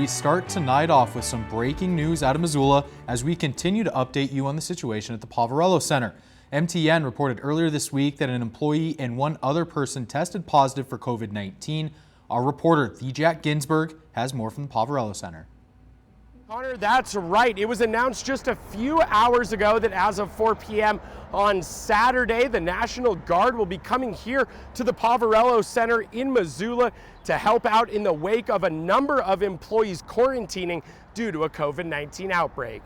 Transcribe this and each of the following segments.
we start tonight off with some breaking news out of Missoula as we continue to update you on the situation at the Poverello Center. MTN reported earlier this week that an employee and one other person tested positive for COVID-19. Our reporter, Jack Ginsburg, has more from the Poverello Center. Connor, that's right. It was announced just a few hours ago that as of 4 p.m. on Saturday, the National Guard will be coming here to the Poverello Center in Missoula to help out in the wake of a number of employees quarantining due to a COVID-19 outbreak.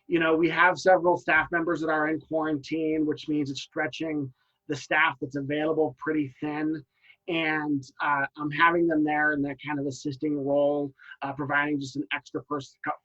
You know, we have several staff members that are in quarantine, which means it's stretching the staff that's available pretty thin. And I'm having them there in that kind of assisting role, providing just an extra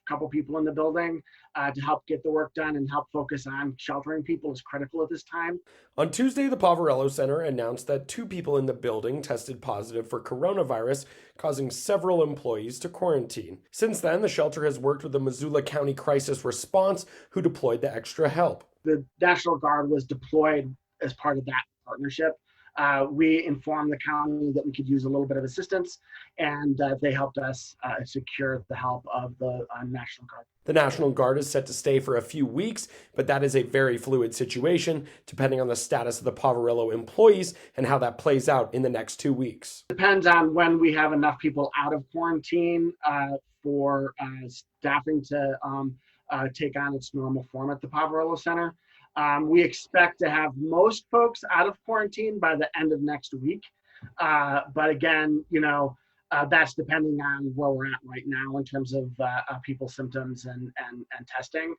couple people in the building to help get the work done and help focus on sheltering people is critical at this time. On Tuesday, the Poverello Center announced that 2 people in the building tested positive for coronavirus, causing several employees to quarantine. Since then, the shelter has worked with the Missoula County Crisis Response, who deployed the extra help. The National Guard was deployed as part of that partnership. We informed the county that we could use a little bit of assistance, and they helped us secure the help of the National Guard. The National Guard is set to stay for a few weeks, but that is a very fluid situation, depending on the status of the Poverello employees and how that plays out in the next 2 weeks. Depends on when we have enough people out of quarantine for staffing to take on its normal form at the Poverello Center. We expect to have most folks out of quarantine by the end of next week. But again, you know, that's depending on where we're at right now in terms of people's symptoms and testing.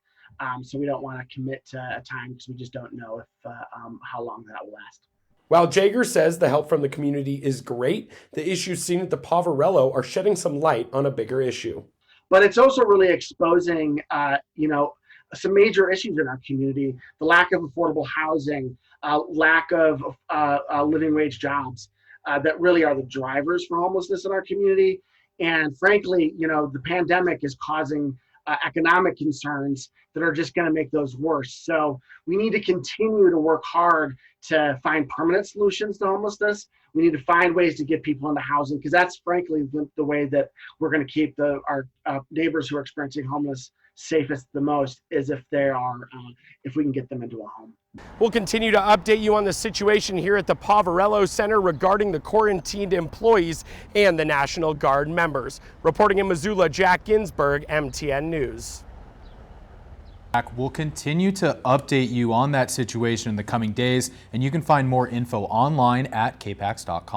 So we don't want to commit to a time because we just don't know if how long that will last. While Jager says the help from the community is great, the issues seen at the Poverello are shedding some light on a bigger issue. But it's also really exposing, you know, some major issues in our community: the lack of affordable housing, lack of living wage jobs that really are the drivers for homelessness in our community. And frankly, you know, the pandemic is causing economic concerns that are just going to make those worse. So we need to continue to work hard to find permanent solutions to homelessness. We need to find ways to get people into housing, because that's frankly the way that we're going to keep our neighbors who are experiencing homeless safest the most, is if we can get them into a home. We'll continue to update you on the situation here at the Poverello Center regarding the quarantined employees and the National Guard members. Reporting in Missoula, Jack Ginsburg, MTN News. We'll continue to update you on that situation in the coming days, and you can find more info online at KPAX.com.